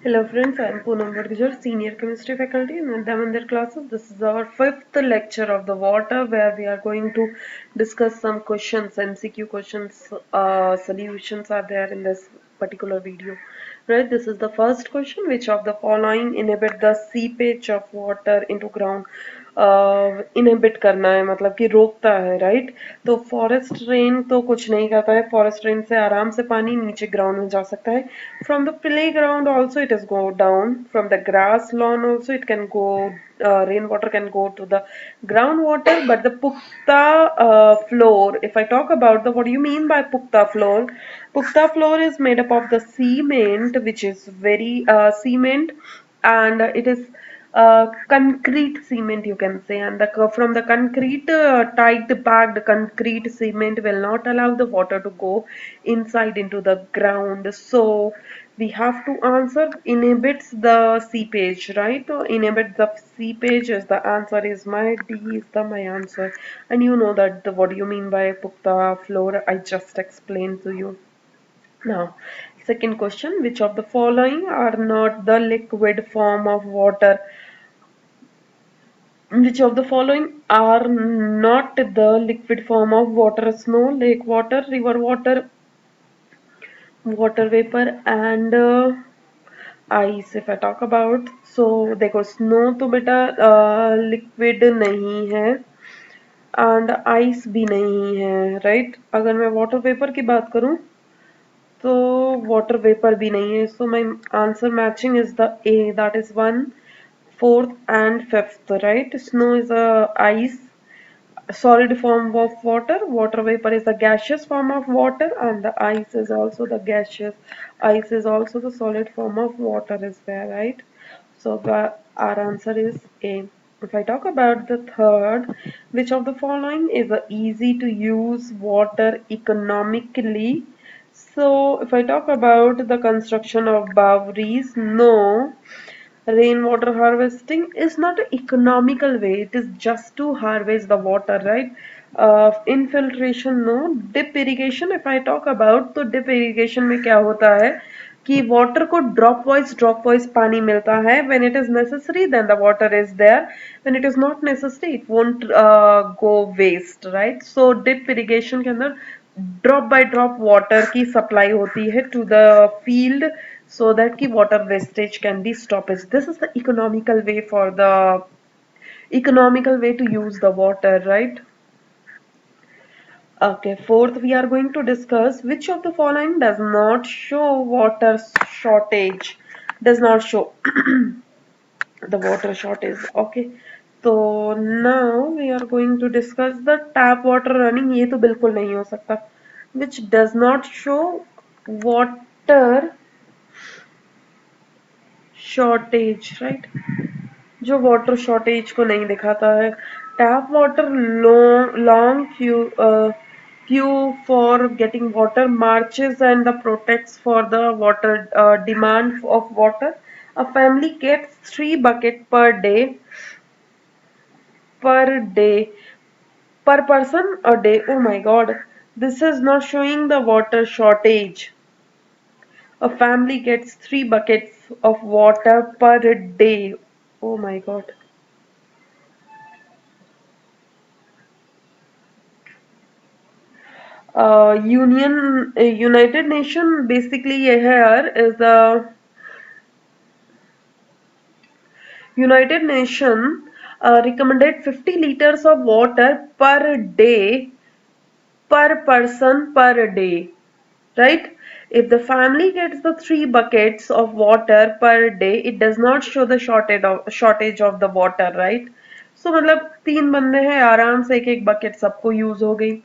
Hello friends, I am Poonam Badgujar, Senior Chemistry Faculty in Mandir classes. This is our fifth lecture of the water where we are going to discuss some questions, MCQ questions, solutions are there in this particular video. Right, this is the first question. Which of the following inhibit the seepage of water into ground? Inhibit करना है मतलब कि रोकता है, right. तो forest rain तो कुछ नहीं करता है, फॉरेस्ट रेन से आराम से पानी नीचे ग्राउंड में जा सकता है। From the play ground also it is go down, from the grass lawn also it can go, rain water can go to the groundwater, but the pukta floor, if I talk about the, what do you mean by pukta floor? Pukta floor is made up of the cement, which is very cement, and it is concrete cement, you can say, and the from the concrete tight packed concrete cement will not allow the water to go inside into the ground. So we have to answer inhibits the seepage, right? So inhibits the seepage is the answer, is my D is the my answer. And you know that what do you mean by pukta floor, I just explained to you. Now, second question, which of the following are not the liquid form of water? Which of the following are not the liquid form of water? Snow, lake water, river water, water vapor, and ice. If I talk about, so देखो snow तो बेटा liquid नहीं है and ice भी नहीं है, right? अगर मैं water vapor की बात करूँ तो water vapor भी नहीं है, so my answer matching is the A, that is 1, 4th and 5th, right? Snow is a ice, solid form of water. Water vapor is the gaseous form of water, and the ice is also the gaseous. Ice is also the solid form of water is there, right? So our answer is A. If I talk about the third, which of the following is a easy to use water economically? So if I talk about the construction of boweries, no. Rainwater harvesting is not an economical way, it is just to harvest the water, right? Infiltration, no. Dip irrigation, if I talk about, तो dip irrigation में क्या होता है कि water को drop wise पानी मिलता है. When it is necessary, then the water is there. When it is not necessary, it won't go waste, right? So dip irrigation के अंदर ड्रॉप बाय ड्रॉप वाटर की सप्लाई होती है to the field so that ki water wastage can be stopped. This is the economical way to use the water, right? Okay, fourth we are going to discuss which of the following does not show water shortage. Does not show the water shortage. Okay, so now we are going to discuss the tap water running. ये तो बिल्कुल नहीं हो सकता. Which does not show water shortage, right? जो water shortage को नहीं दिखाता है. Tap water long queue for getting water, marches and the protects for the water demand of water. A family gets 3 buckets per day per person a day. Oh my god, this is not showing the water shortage. A family gets 3 buckets of water per day. Oh my god. United Nation basically here is the United Nation recommended 50 liters of water per day per person per day, right? If the family gets the 3 buckets of water per day, it does not show the shortage of the water, right? So मतलब 3 बंदे हैं, आराम से एक एक bucket सबको use हो गई.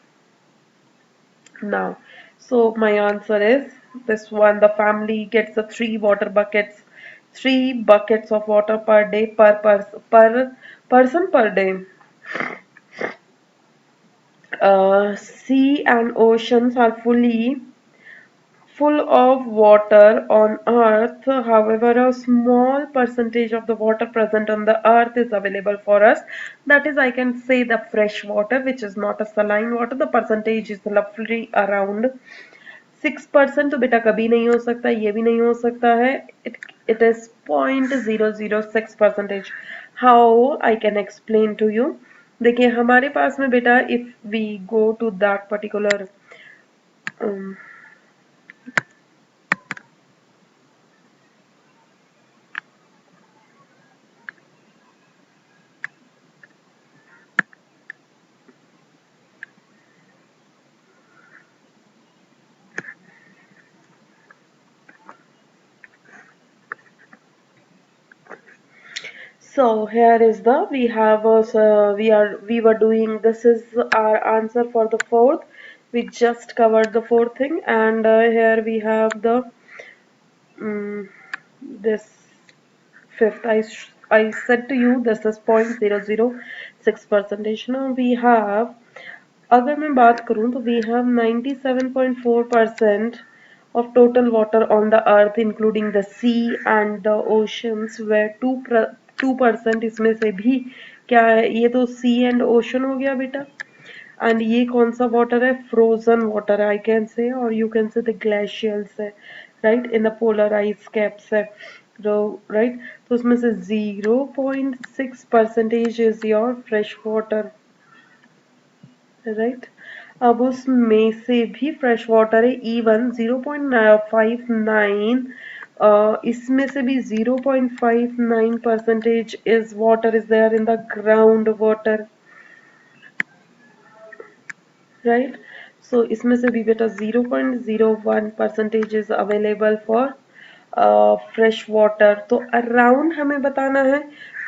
Now, so my answer is this one. The family gets the 3 buckets of water per day per person per day. Sea and oceans are full of water on earth. However, a small percentage of the water present on the earth is available for us. That is, I can say the fresh water, which is not a saline water. The percentage is roughly around 6% तो बेटा कभी नहीं हो सकता, ये भी नहीं हो सकता है. It is 0.006%. How I can explain to you? देखिए हमारे पास में बेटा, if we go to that particular um, so here is the, we have we were doing, this is our answer for the fourth. We just covered the fourth thing, and here we have the this fifth. I said to you this is 0.006 percentage. Now we have, अगर मैं बात करूं तो we have 97.4% of total water on the earth including the sea and the oceans, where 2% इसमें से भी क्या है, ये तो sea and ocean हो गया बेटा. एंड ये कौन सा वाटर है, frozen water I can say, और you can say the glaciers है, right, in the polar ice caps है, राइट. तो उसमें से 0.6% is your fresh water, right. अब उसमें से भी फ्रेश वाटर है इवन 0.59, इसमें से भी 0.59% is water is there in the ground water, right. So इसमें से भी बेटा 0.01% is available for fresh water. तो अराउंड हमें बताना है,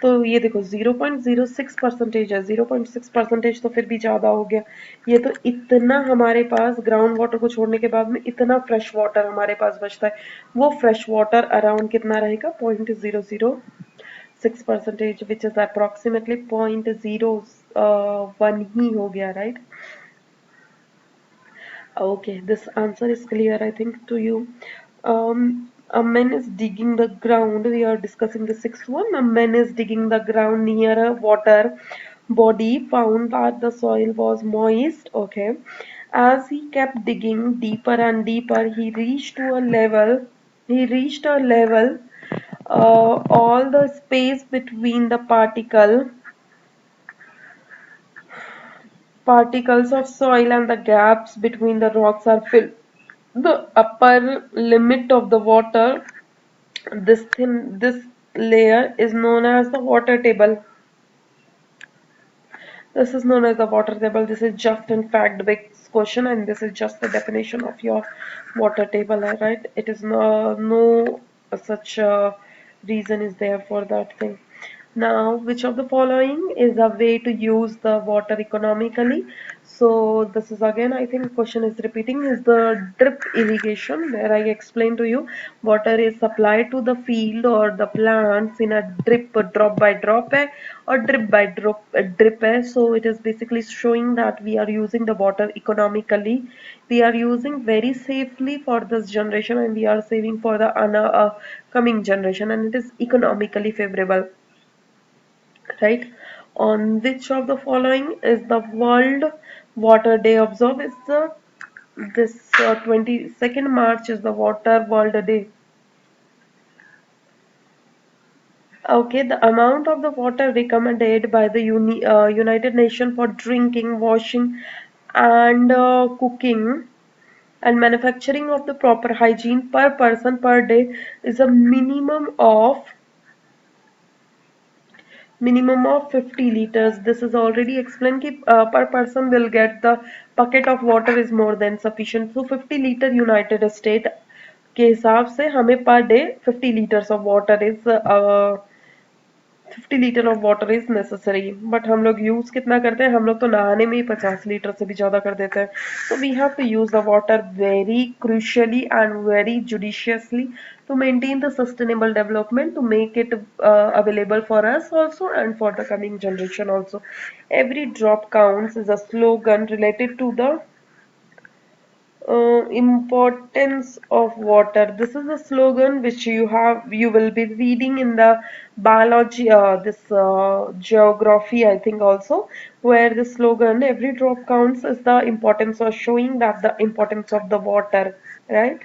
तो ये देखो 0.06% है, 0.6% तो फिर भी ज्यादा हो गया. ये तो इतना हमारे पास ग्राउंड वाटर को छोड़ने के बाद में इतना फ्रेश वाटर हमारे पास बचता है. वो फ्रेश वाटर अराउंड कितना रहेगा, 0.006%, विच इज अप्रोक्सीमेटली 0.01 ही हो गया, right. Okay, this answer is clear, I think, to you. A man is digging the ground. We are discussing the sixth one. A man is digging the ground near a water body, found that the soil was moist. Okay. As he kept digging deeper and deeper, he reached a level, all the space between the particles of soil and the gaps between the rocks are filled. The upper limit of the water, this layer is known as the water table. This is known as the water table. This is just in fact based question, and this is just the definition of your water table, right? It is no such reason is there for that thing. Now, which of the following is a way to use the water economically? So this is again, I think question is repeating, is the drip irrigation, where I explained to you water is supplied to the field or the plants in a drip, drop by drop or drip by drip. So it is basically showing that we are using the water economically. We are using very safely for this generation, and we are saving for the coming generation, and it is economically favorable, right. On which of the following is the World Water Day observed? Is the this 22nd March is the Water World Day. Okay, the amount of the water recommended by the United Nations for drinking, washing, and cooking and manufacturing of the proper hygiene per person per day is a minimum of 50 liters. This is already explained कि per person will get the bucket of water is more than sufficient. So 50 liter United States के हिसाब से हमें per day 50 liters of water is 50 litre of water is necessary. But हम लोग use कितना करते हैं, हम लोग तो नहाने में ही 50 लीटर से भी ज्यादा कर देते हैं. So we have to use the water very crucially and very judiciously to maintain the sustainable development, to make it available for us also and for the coming generation also. Every drop counts is a slogan related to the Importance of water. This is the slogan which you will be reading in the biology, this geography, I think also, where the slogan "every drop counts" is the importance of showing that the importance of the water, right?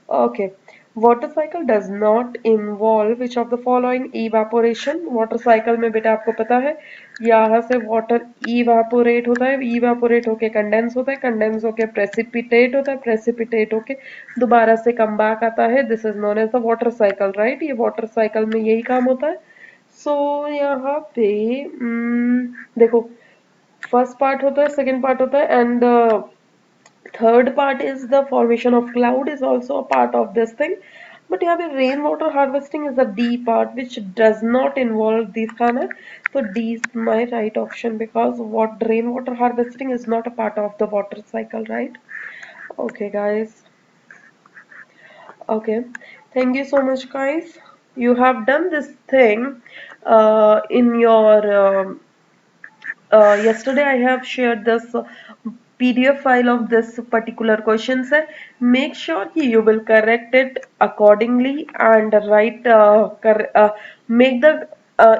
Okay. Water cycle does not involve which of the following? Evaporation. Water cycle में बेटा आपको पता है यहाँ से water evaporate होता है, evaporate होके कंडेंस होता है, कंडेंस होके प्रेसिपिटेट होता है, प्रेसिपिटेट होके दोबारा से कम बैक आता है. This is known as the water cycle, right. ये वाटर साइकिल में यही काम होता है. सो यहाँ पे देखो, फर्स्ट पार्ट होता है, सेकेंड पार्ट होता है, and third part is the formation of cloud is also a part of this thing. But यहाँ पे rainwater harvesting is the D part which does not involve these kind of. So D is my right option because what rainwater harvesting is not a part of the water cycle, right? Okay, guys. Okay. Thank you so much, guys. You have done this thing in your yesterday I have shared this PDF file of this particular question set. Make sure you will correct it accordingly and write make the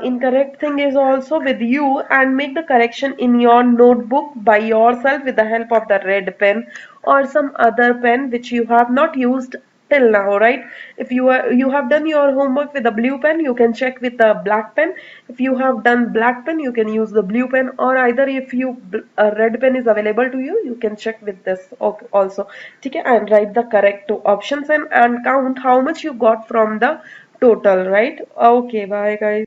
incorrect thing is also with you and make the correction in your notebook by yourself with the help of the red pen or some other pen which you have not used till now, right? If you have done your homework with a blue pen, you can check with a black pen. If you have done black pen, you can use the blue pen, or either if you a red pen is available to you, you can check with this also. Okay, and write the correct options and count how much you got from the total, right? Okay, bye guys.